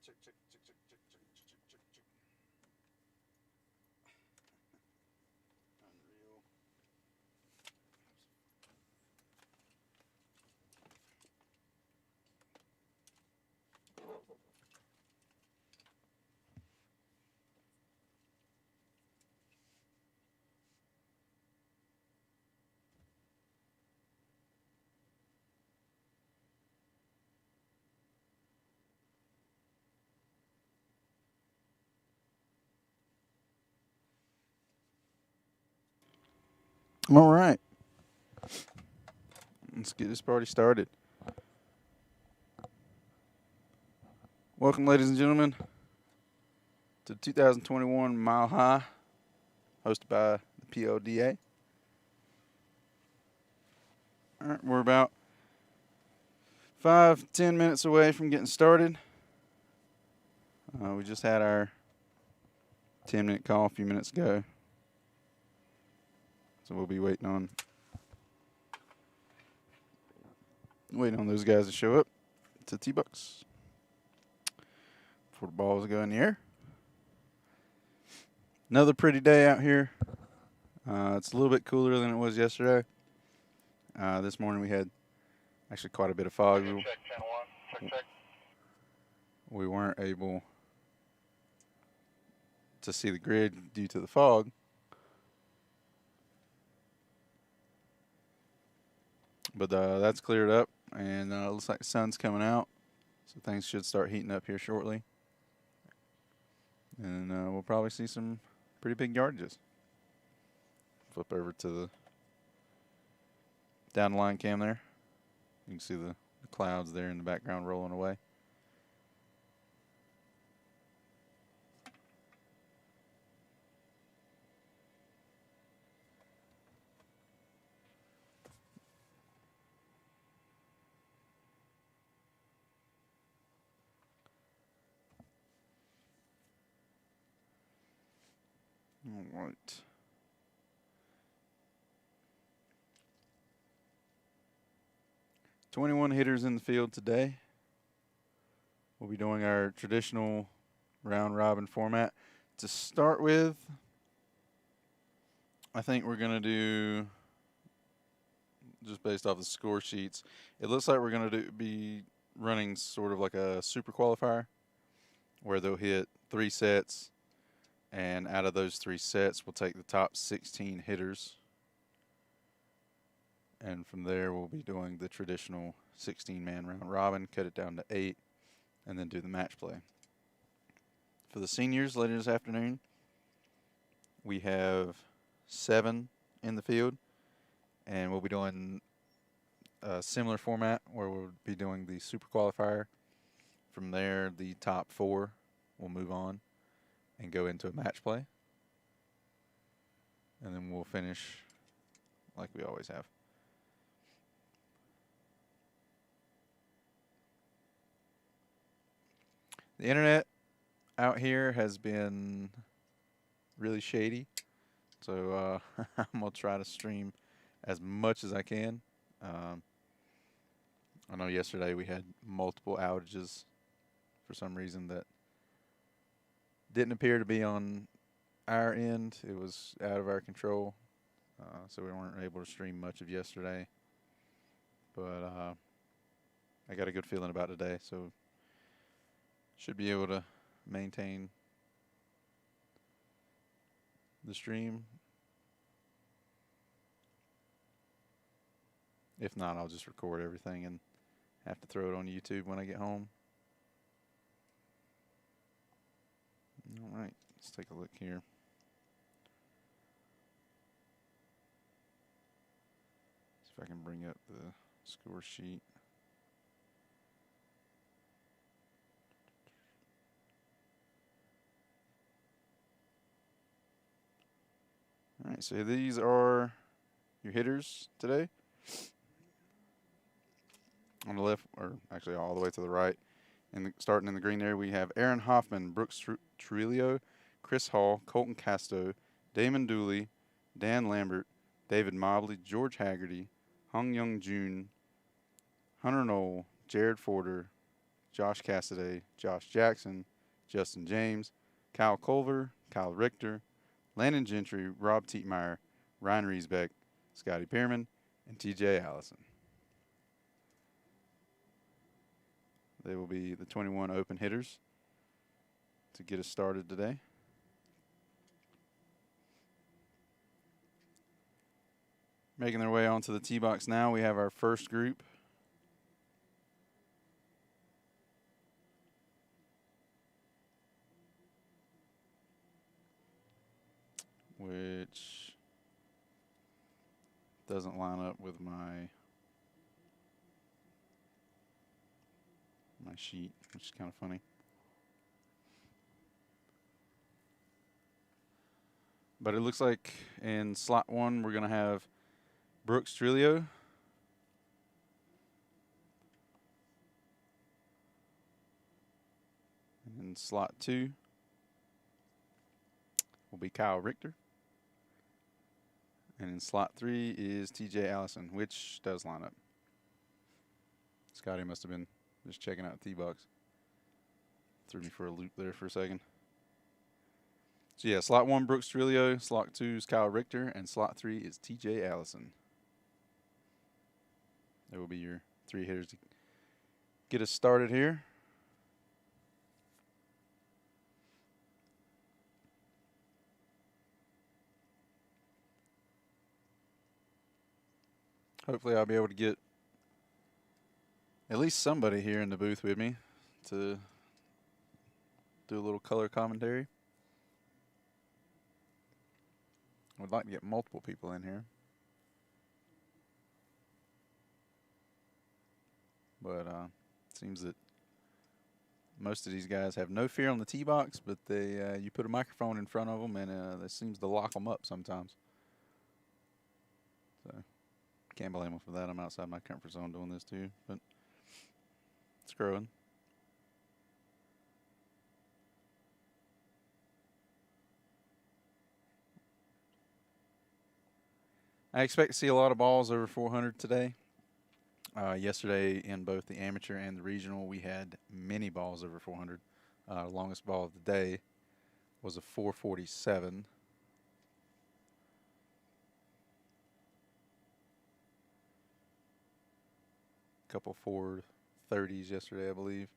Unreal. All right. Let's get this party started. Welcome, ladies and gentlemen, to 2021 Mile High, hosted by the PODA. All right, we're about 5-10 minutes away from getting started. We just had our 10-minute call a few minutes ago, so we'll be waiting on those guys to show up to T-Bucks before the balls go in the air. Another pretty day out here. It's a little bit cooler than it was yesterday. This morning we had actually quite a bit of fog. We weren't able to see the grid due to the fog. But that's cleared up, and it looks like the sun's coming out, so things should start heating up here shortly. And we'll probably see some pretty big yardages. Flip over to the down the line cam there. You can see the clouds there in the background rolling away. All right. "21 hitters in the field today. We'll be doing our traditional round robin format. To start with, I think we're going to do, just based off the score sheets, it looks like we're going to be running sort of like a super qualifier where they'll hit 3 sets, and out of those 3 sets, we'll take the top 16 hitters. And from there, we'll be doing the traditional 16-man round robin, cut it down to 8, and then do the match play. For the seniors later this afternoon, we have 7 in the field, and we'll be doing a similar format where we'll be doing the super qualifier. From there, the top 4 will move on and go into a match play. And then we'll finish like we always have. The internet out here has been really shady, so I'm going to try to stream as much as I can. I know yesterday we had multiple outages for some reason that didn't appear to be on our end. It was out of our control, so we weren't able to stream much of yesterday. But I got a good feeling about today, so should be able to maintain the stream. If not, I'll just record everything and have to throw it on YouTube when I get home. All right, let's take a look here. See if I can bring up the score sheet. All right, so these are your hitters today. On the left, or actually all the way to the right, and starting in the green there, we have Aaron Hoffman, Brooks Trujillo, Chris Hall, Colton Casto, Damon Dooley, Dan Lambert, David Mobley, George Haggerty, Hung Young Jun, Hunter Knoll, Jared Forder, Josh Cassidy, Josh Jackson, Justin James, Kyle Culver, Kyle Richter, Landon Gentry, Rob Tietmeyer, Ryan Riesbeck, Scotty Pearman, and TJ Allison. They will be the 21 open hitters to get us started today. Making their way onto the tee box now, we have our first group. Which doesn't line up with my sheet, which is kind of funny. But it looks like in slot 1 we're going to have Brooks Trillo. In slot 2 will be Kyle Richter. And in slot 3 is TJ Allison, which does line up. Scotty must have been just checking out the tee box. Threw me for a loop there for a second. So yeah, slot 1, Brooks Trillo. Slot 2 is Kyle Richter. And slot 3 is TJ Allison. That will be your 3 hitters to get us started here. Hopefully I'll be able to get at least somebody here in the booth with me to do a little color commentary. I would like to get multiple people in here. But it seems that most of these guys have no fear on the tee box, but they you put a microphone in front of them and that seems to lock them up sometimes. So can't blame them for that. I'm outside my comfort zone doing this too, but it's growing. I expect to see a lot of balls over 400 today. Yesterday in both the amateur and the regional, we had many balls over 400. Longest ball of the day was a 447. Couple 430s yesterday, I believe.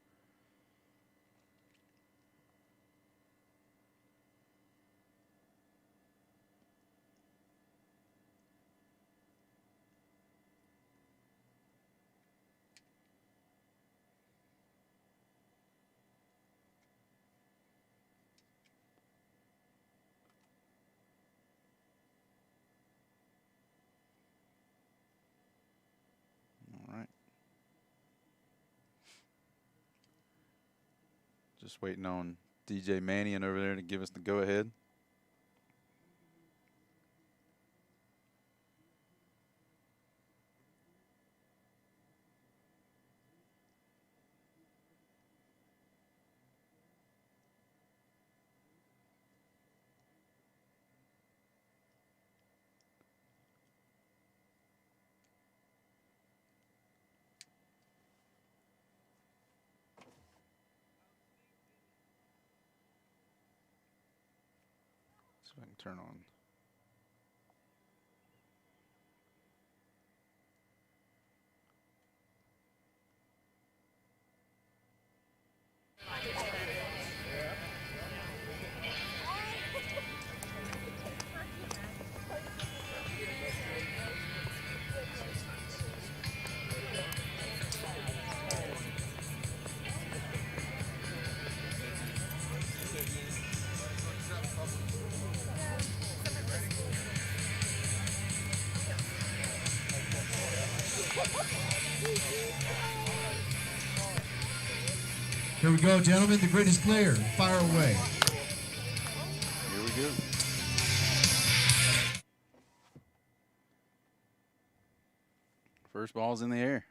All right. Just waiting on DJ Mannion over there to give us the go-ahead. See if I can turn on. Here we go, gentlemen. The grid is clear. Fire away. Here we go. First ball's in the air.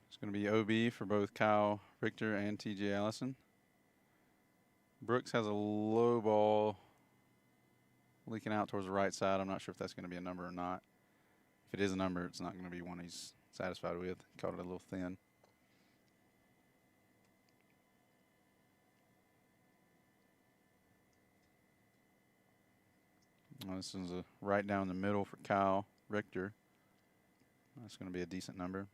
It's going to be OB for both Kyle Richter and TJ Allison. Brooks has a low ball leaking out towards the right side. I'm not sure if that's going to be a number or not. If it is a number, it's not going to be one he's satisfied with. Caught it a little thin. This is a right down the middle for Kyle Richter. That's going to be a decent number.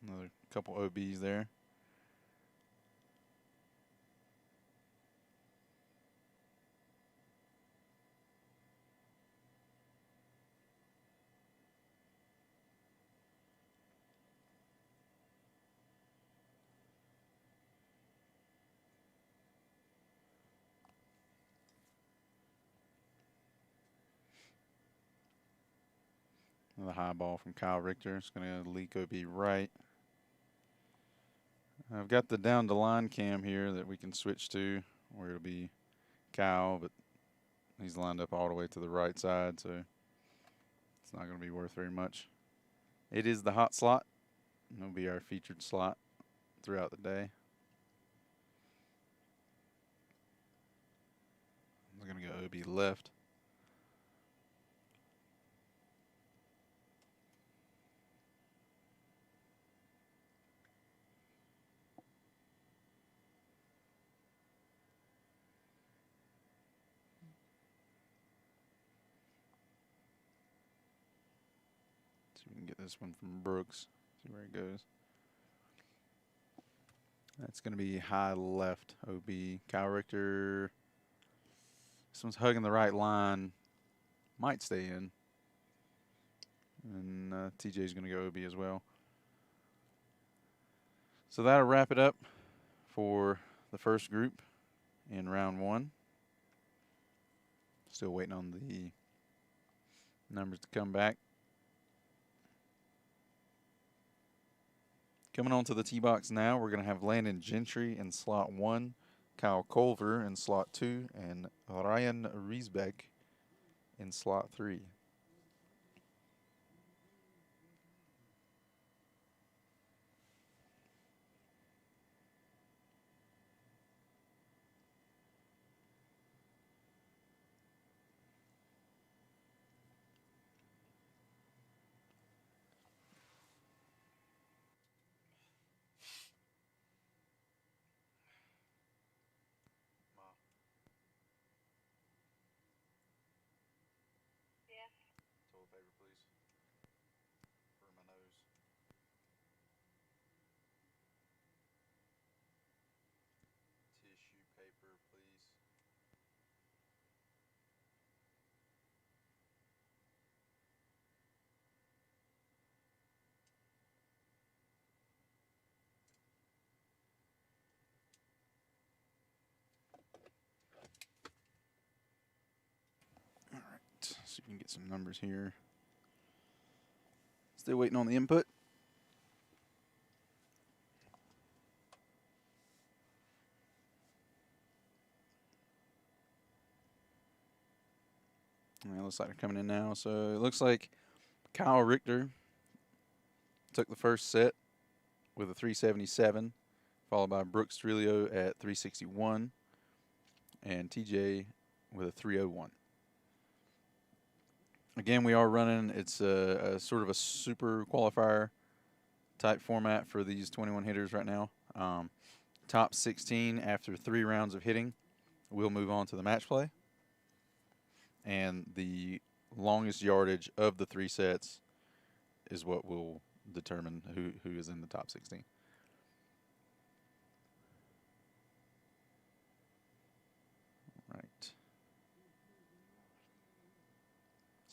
Another couple OBs there. Another high ball from Kyle Richter. It's going to leak OB right. I've got the down the line cam here that we can switch to where it'll be Kyle, but he's lined up all the way to the right side, so it's not going to be worth very much. It is the hot slot. It'll be our featured slot throughout the day. I'm going to go OB left. See if we can get this one from Brooks. See where it goes. That's going to be high left, OB. Kyle Richter. This one's hugging the right line. Might stay in. And TJ's going to go OB as well. So that'll wrap it up for the first group in round one. Still waiting on the numbers to come back. Coming on to the tee box now, we're going to have Landon Gentry in slot 1, Kyle Culver in slot 2, and Ryan Riesbeck in slot 3. Toilet paper, please. For my nose. Tissue paper, please. All right, see if we can get some numbers here. Still waiting on the input. It looks like they're coming in now. So it looks like Kyle Richter took the first set with a 377, followed by Brooks Trillo at 361, and TJ with a 301. Again, we are running, it's a sort of a super qualifier type format for these 21 hitters right now. Top 16 after 3 rounds of hitting will move on to the match play. And the longest yardage of the 3 sets is what will determine who is in the top 16. Right.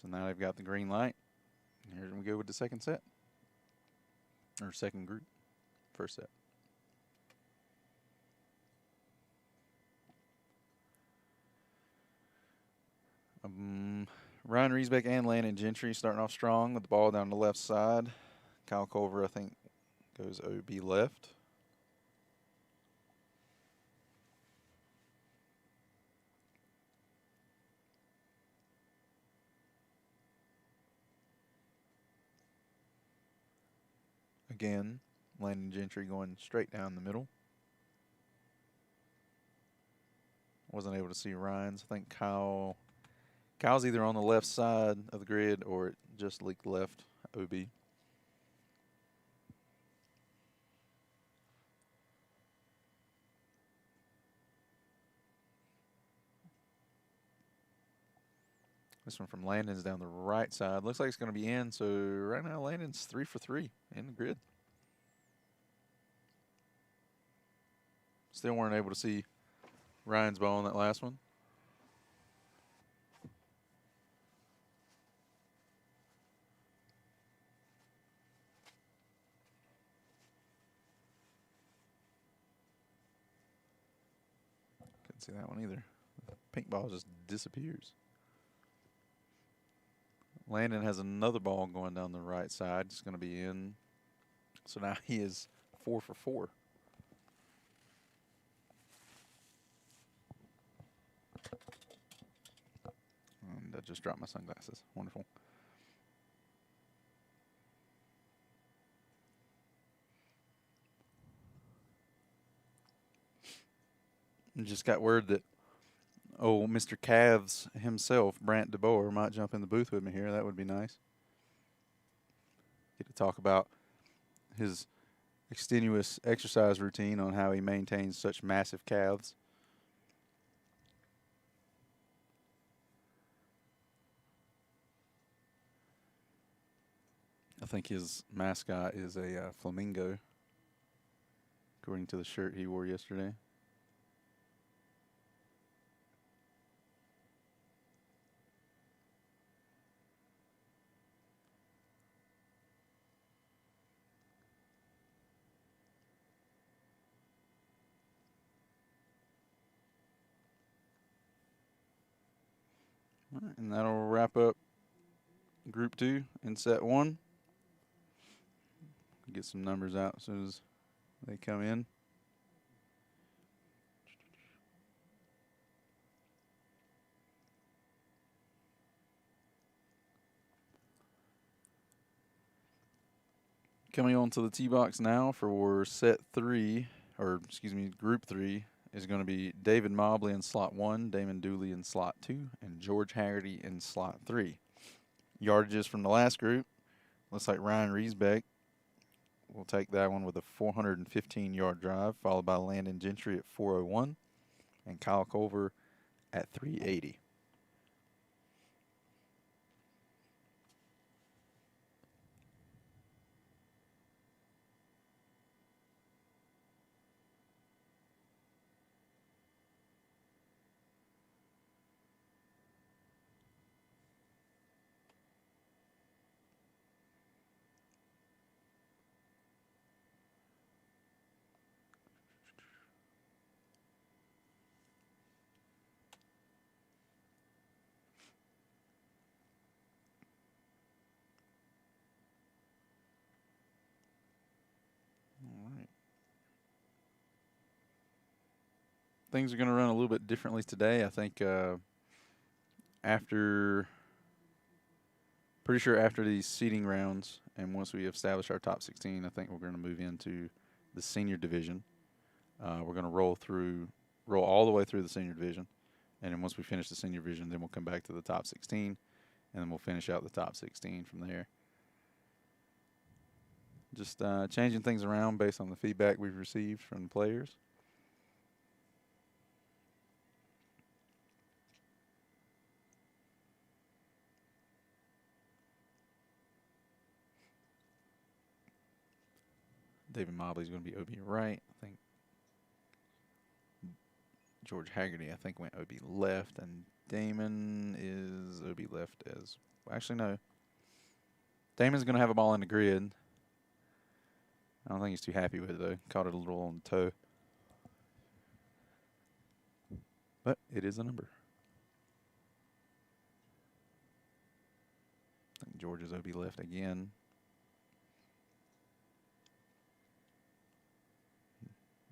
So now they've got the green light. Here we go with the second set. Or second group. First set. Ryan Riesbeck and Landon Gentry starting off strong with the ball down the left side. Kyle Culver, I think, goes OB left. Again, Landon Gentry going straight down the middle. Wasn't able to see Ryan's. I think Kyle's either on the left side of the grid or it just leaked left OB. This one from Landon's down the right side. Looks like it's going to be in, so right now Landon's 3 for 3 in the grid. Still weren't able to see Ryan's ball on that last one. Couldn't see that one either. The pink ball just disappears. Landon has another ball going down the right side. It's going to be in. So now he is 4 for 4. And I just dropped my sunglasses. Wonderful. And just got word that Mr. Cavs himself, Brant DeBoer, might jump in the booth with me here. That would be nice. Get to talk about his extenuous exercise routine on how he maintains such massive calves. I think his mascot is a flamingo, according to the shirt he wore yesterday. All right, and that'll wrap up Group 2 in Set 1. Get some numbers out as soon as they come in. Coming on to the tee box now for Set 3, or excuse me, Group 3, is going to be David Mobley in slot 1, Damon Dooley in slot 2, and George Haggerty in slot 3. Yardages from the last group. Looks like Ryan Riesbeck will take that one with a 415-yard drive, followed by Landon Gentry at 401 and Kyle Culver at 380. Things are going to run a little bit differently today. I think pretty sure after these seeding rounds, and once we establish our top 16, I think we're going to move into the senior division. We're going to roll all the way through the senior division, and then once we finish the senior division, then we'll come back to the top 16, and then we'll finish out the top 16 from there. Just changing things around based on the feedback we've received from the players. David Mobley's going to be OB right. I think George Haggerty, I think, went OB left, and Damon is OB left as well. Actually, no. Damon's going to have a ball in the grid. I don't think he's too happy with it, though. Caught it a little on the toe. But it is a number. I think George is OB left again.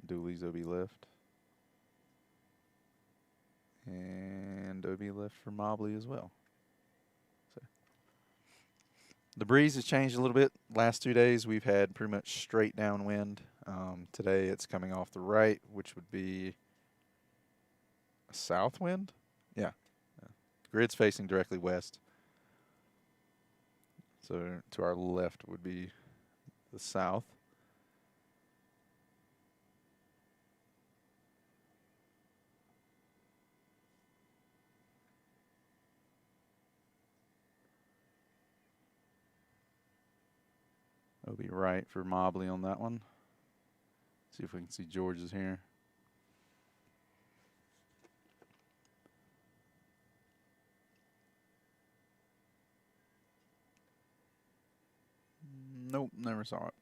Dooley's OB left. And OB left for Mobley as well. So the breeze has changed a little bit. Last 2 days we've had pretty much straight downwind. Today it's coming off the right, which would be A south wind? Yeah. Grid's facing directly west. So to our left would be the south. It'll be right for Mobley on that one. See if we can see George's here. Nope, never saw it.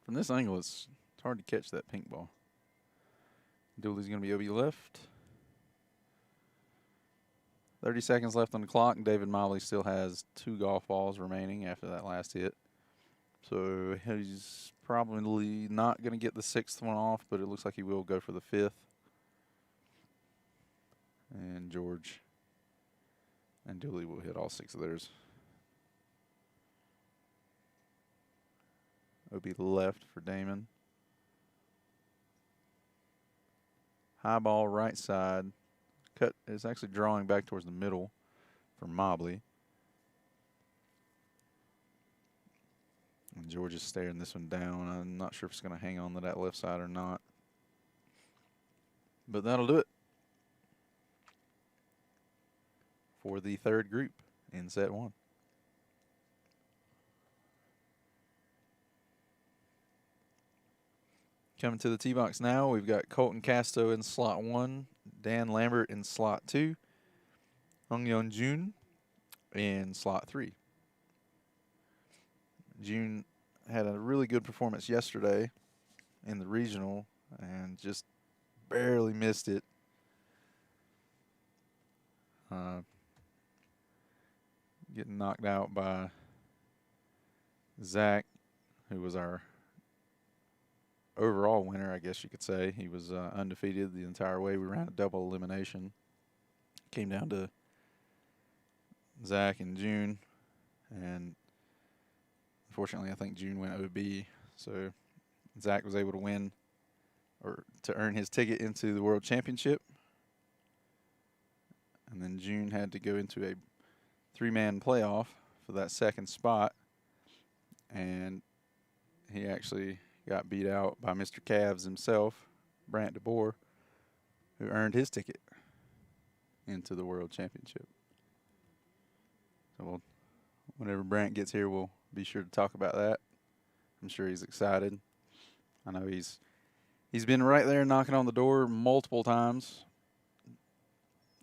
From this angle, it's hard to catch that pink ball. Dooley's going to be OB left. 30 seconds left on the clock, and David Mobley still has 2 golf balls remaining after that last hit. So he's probably not going to get the 6th one off, but it looks like he will go for the 5th. And George and Dooley will hit all 6 of theirs. OB left for Damon. High ball right side. Cut is actually drawing back towards the middle for Mobley. And George is staring this one down. I'm not sure if it's going to hang on to that left side or not. But that'll do it for the third group in set 1. Coming to the tee box now, we've got Colton Casto in slot 1, Dan Lambert in slot 2, Hong Yeon Jun in slot 3. Jun had a really good performance yesterday in the regional and just barely missed it. Getting knocked out by Zach, who was our overall winner, I guess you could say. He was undefeated the entire way. We ran a double elimination. Came down to Zach and June, and unfortunately, I think June went OB. So Zach was able to win or to earn his ticket into the World Championship. And then June had to go into a 3-man playoff for that second spot. And he actually got beat out by Mr. Cavs himself, Brant DeBoer, who earned his ticket into the World Championship. So whenever Brant gets here, we'll be sure to talk about that. I'm sure he's excited. I know he's been right there knocking on the door multiple times.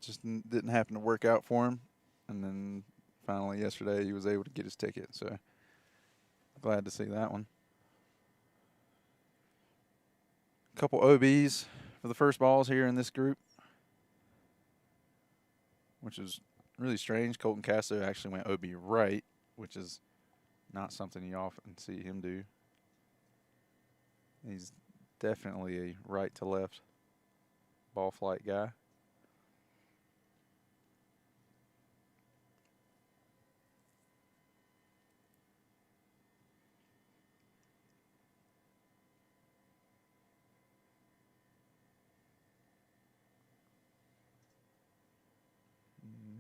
Just didn't happen to work out for him. And then finally yesterday he was able to get his ticket. So glad to see that one. A couple OBs for the first balls here in this group, which is really strange. Colton Casto actually went OB right, which is not something you often see him do. He's definitely a right to left ball flight guy.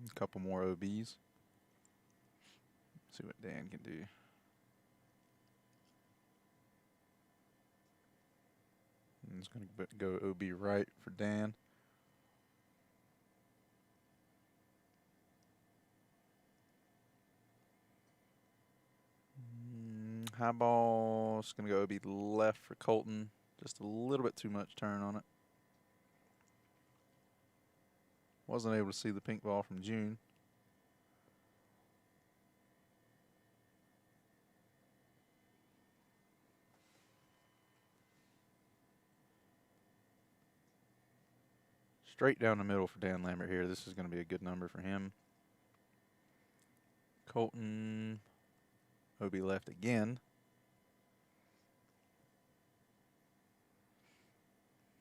A couple more OBs. See what Dan can do. He's going to go OB right for Dan. High ball is going to go OB left for Colton. Just a little bit too much turn on it. Wasn't able to see the pink ball from June. Straight down the middle for Dan Lambert here. This is going to be a good number for him. Colton, OB left again.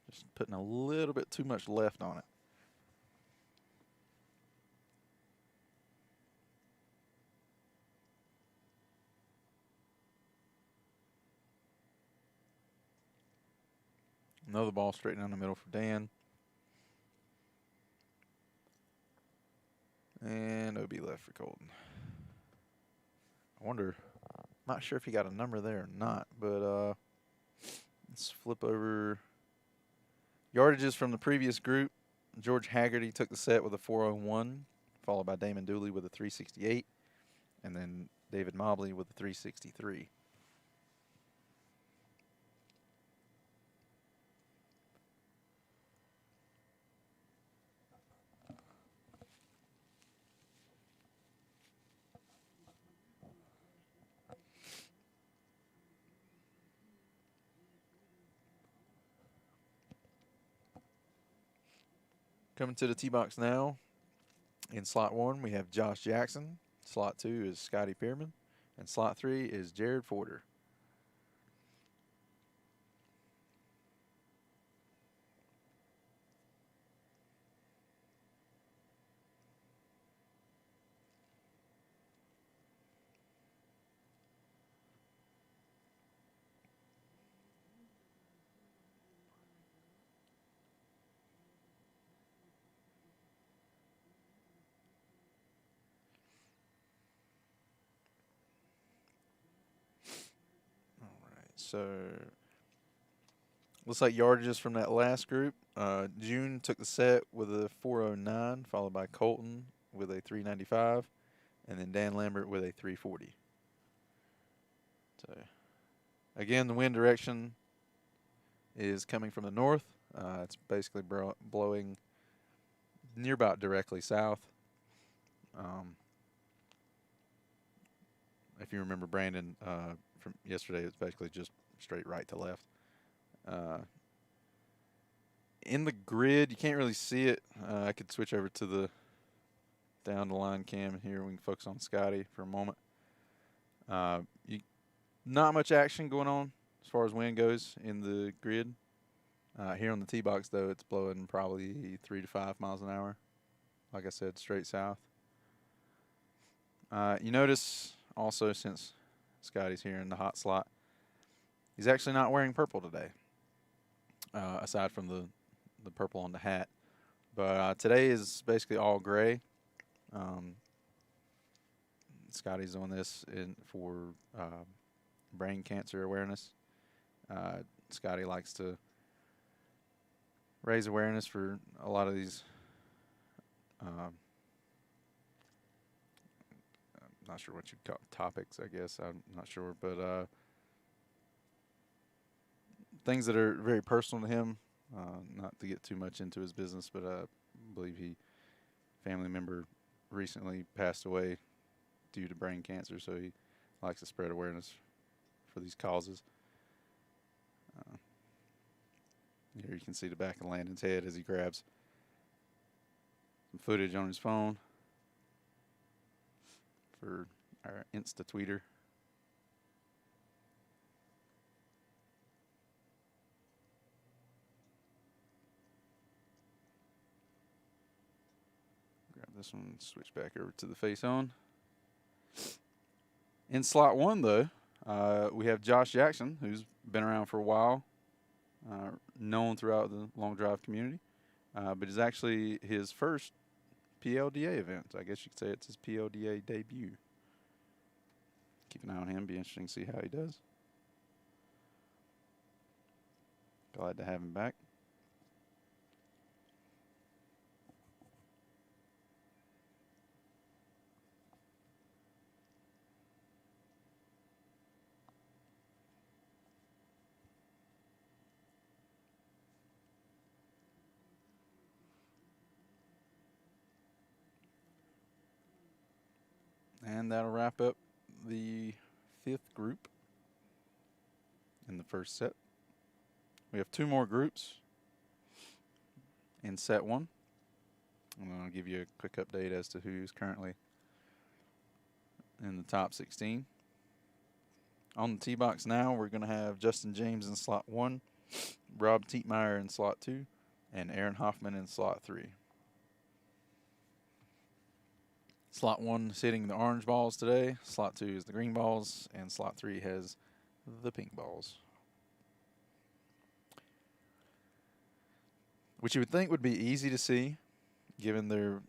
Just putting a little bit too much left on it. Another ball straight down the middle for Dan. And OB left for Colton. I wonder, not sure if he got a number there or not, but let's flip over yardages from the previous group. George Haggerty took the set with a 401, followed by Damon Dooley with a 368, and then David Mobley with a 363. Coming to the tee box now. In slot 1, we have Josh Jackson. Slot 2 is Scotty Pearman. And slot 3 is Jared Forder. So, looks like yardages from that last group. June took the set with a 409, followed by Colton with a 395, and then Dan Lambert with a 340. So, again, the wind direction is coming from the north. It's basically blowing near about directly south. If you remember Brandon from yesterday, it's basically just straight right to left. In the grid, you can't really see it. I could switch over to the down the line cam here. We can focus on Scotty for a moment. Not much action going on as far as wind goes in the grid. Here on the tee box, though, it's blowing probably 3 to 5 miles an hour. Like I said, straight south. You notice also, since Scotty's here in the hot slot, he's actually not wearing purple today, aside from the purple on the hat. But today is basically all gray. Scotty's doing this for brain cancer awareness. Scotty likes to raise awareness for a lot of these I'm not sure what you'd call topics, I guess. I'm not sure. But things that are very personal to him, not to get too much into his business, but I believe family member recently passed away due to brain cancer, so he likes to spread awareness for these causes. Here you can see the back of Landon's head as he grabs some footage on his phone for our Insta tweeter. Grab this one, switch back over to the face on. In slot 1, though, we have Josh Jackson, who's been around for a while, known throughout the long drive community, but it's actually his first PLDA event. I guess you could say it's his PLDA debut. Keep an eye on him. Be interesting to see how he does. Glad to have him back. And that'll wrap up the 5th group in the first set. We have 2 more groups in set 1. And I'll give you a quick update as to who's currently in the top 16. On the tee box now, we're going to have Justin James in slot 1, Rob Tietmeyer in slot 2, and Aaron Hoffman in slot 3. Slot 1 is hitting the orange balls today. Slot 2 is the green balls. And slot 3 has the pink balls. Which you would think would be easy to see, given their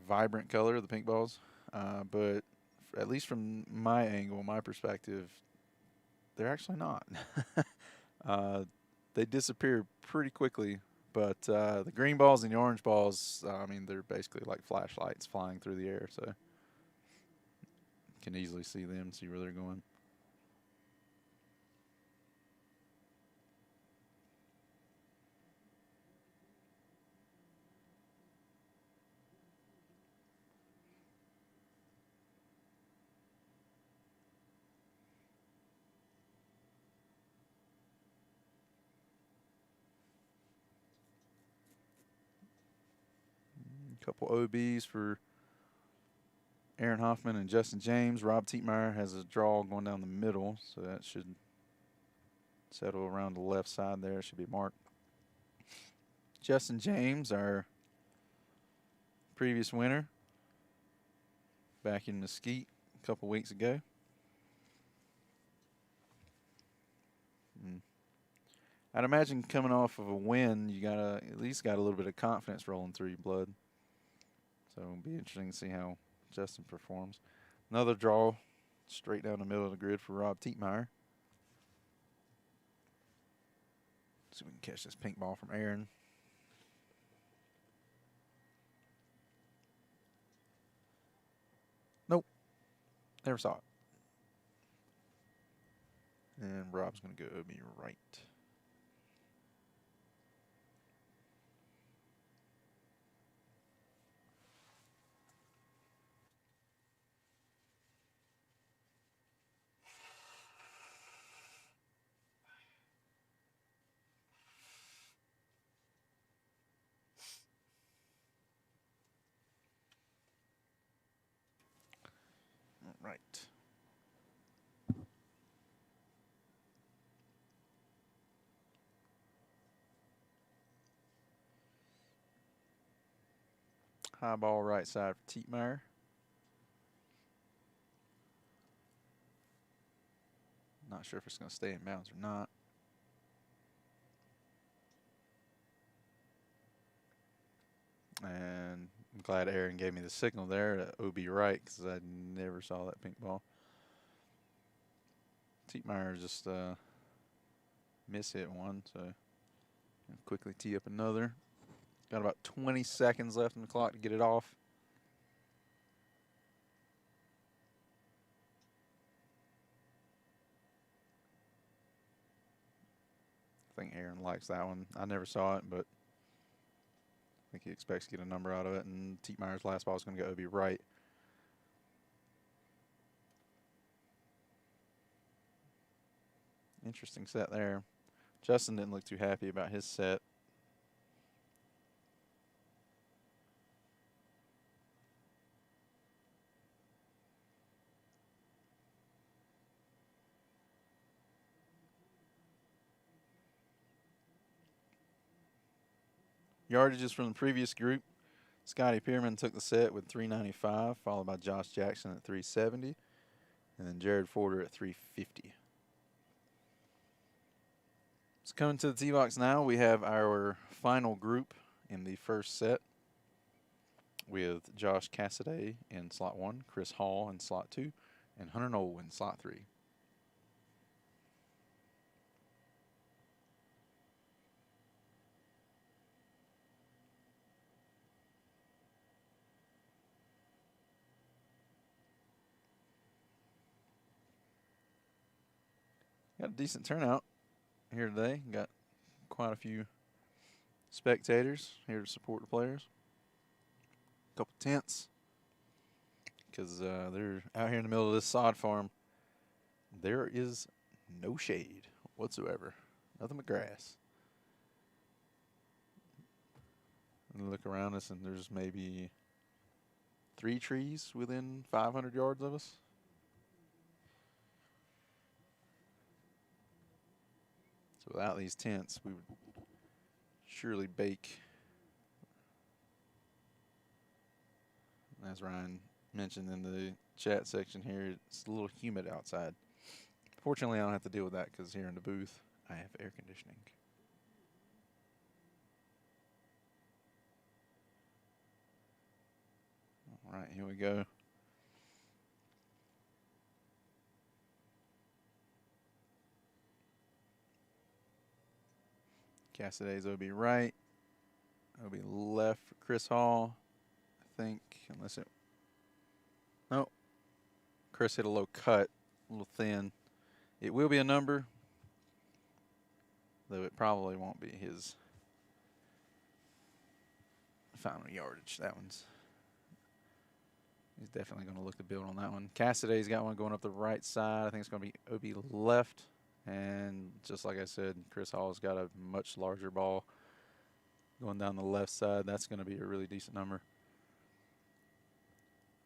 vibrant color, the pink balls, but at least from my angle, my perspective, they're actually not. uh, they disappear pretty quickly, but the green balls and the orange balls, I mean, they're basically like flashlights flying through the air, so you can easily see them, see where they're going. A couple OBs for Aaron Hoffman and Justin James. Rob Tietmeyer has a draw going down the middle, so that should settle around the left side there. Should be marked. Justin James, our previous winner, back in Mesquite a couple weeks ago. I'd imagine coming off of a win, you gotta at least got a little bit of confidence rolling through your blood. So it'll be interesting to see how Justin performs. Another draw straight down the middle of the grid for Rob Tietmeyer. See if we can catch this pink ball from Aaron. Nope. Never saw it. And Rob's going to go OB right. Right. High ball right side for Tietmeyer. Not sure if it's going to stay in bounds or not. And I'm glad Aaron gave me the signal there to OB right because I never saw that pink ball. Tietmeyer just miss-hit one, so quickly tee up another. Got about 20 seconds left on the clock to get it off. I think Aaron likes that one. I never saw it, but I think he expects to get a number out of it. And Tietmeyer's last ball is going to go OB right. Interesting set there. Justin didn't look too happy about his set. Yardages from the previous group. Scotty Pierman took the set with 395, followed by Josh Jackson at 370, and then Jared Forder at 350. So coming to the tee box now, we have our final group in the first set with Josh Cassidy in slot 1, Chris Hall in slot 2, and Hunter Knoll in slot 3. Got a decent turnout here today. Got quite a few spectators here to support the players. A couple tents because they're out here in the middle of this sod farm. There is no shade whatsoever. Nothing but grass. And look around us, and there's maybe 3 trees within 500 yards of us. So without these tents, we would surely bake. As Ryan mentioned in the chat section here, it's a little humid outside. Fortunately, I don't have to deal with that because here in the booth, I have air conditioning. All right, here we go. Casaday's OB right. OB left for Chris Hall, I think, unless it. Nope. Chris hit a low cut, a little thin. It will be a number, though it probably won't be his final yardage. That one's. He's definitely going to look to build on that one. Casaday's got one going up the right side. I think it's going to be OB left. And just like I said, Chris Hall's got a much larger ball going down the left side. That's going to be a really decent number.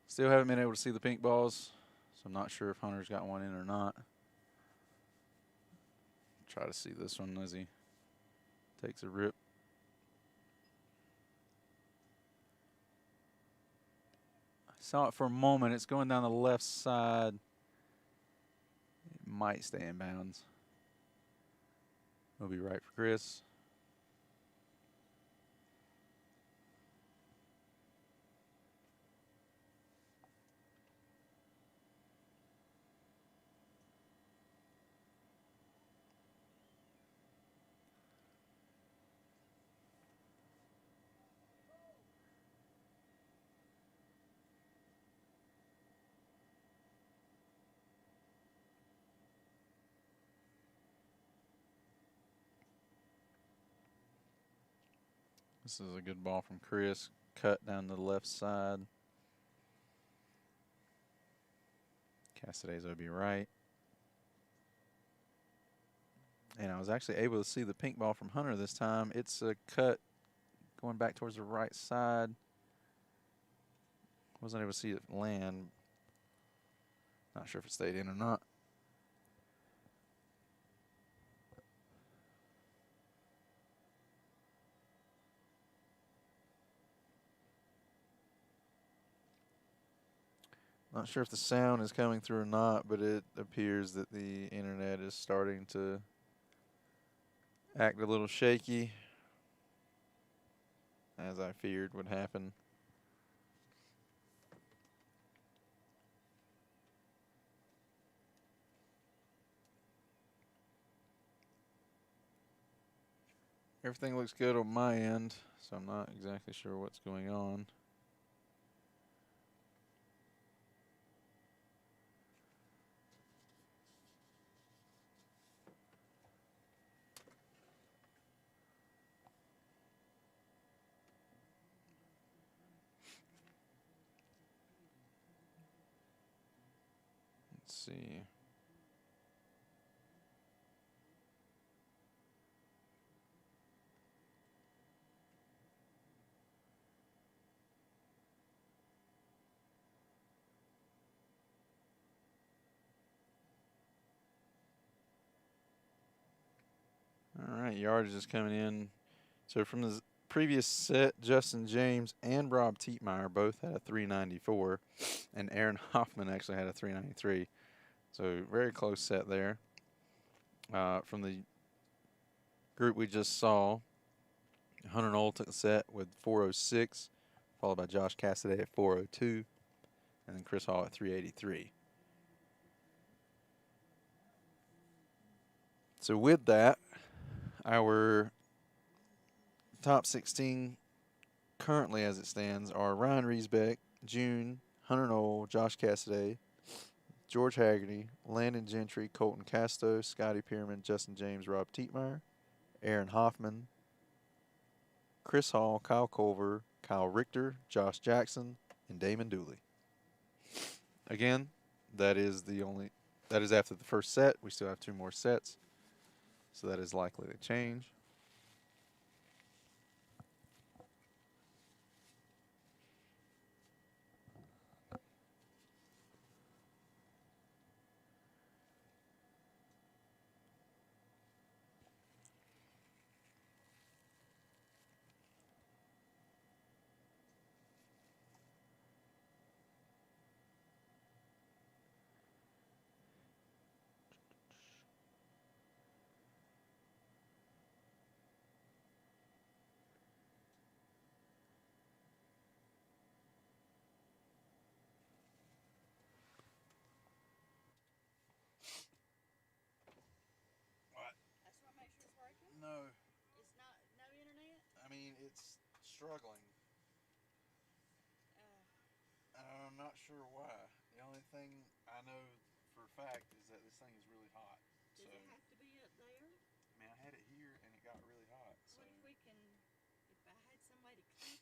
Still haven't been able to see the pink balls, so I'm not sure if Hunter's got one in or not. Try to see this one as he takes a rip. I saw it for a moment. It's going down the left side. It might stay in bounds. It'll be right for Chris. This is a good ball from Chris. Cut down the left side. Casaday's OB right. And I was actually able to see the pink ball from Hunter this time. It's a cut going back towards the right side. Wasn't able to see it land. Not sure if it stayed in or not. Not sure if the sound is coming through or not, but it appears that the internet is starting to act a little shaky, as I feared would happen. Everything looks good on my end, so I'm not exactly sure what's going on. Let's see. All right, yardage is coming in. So from the previous set, Justin James and Rob Tietmeyer both had a 394, and Aaron Hoffman actually had a 393. So very close set there. From the group we just saw, Hunter Knoll took the set with 406, followed by Josh Casaday at 402, and then Chris Hall at 383. So with that, our top 16 currently as it stands are Ryan Riesbeck, June, Hunter Knoll, Josh Casaday, George Haggerty, Landon Gentry, Colton Casto, Scotty Pierman, Justin James, Rob Tietmeyer, Aaron Hoffman, Chris Hall, Kyle Culver, Kyle Richter, Josh Jackson, and Damon Dooley. Again, that is after the first set. We still have 2 more sets, so that is likely to change. mean, it's struggling. And I'm not sure why. The only thing I know for a fact is that this thing is really hot. Does it have to be up there? I mean, I had it here and it got really hot. So What if we can, if I had somebody clip it?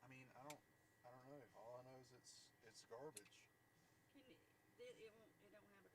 I mean, I don't know. All I know is it's garbage.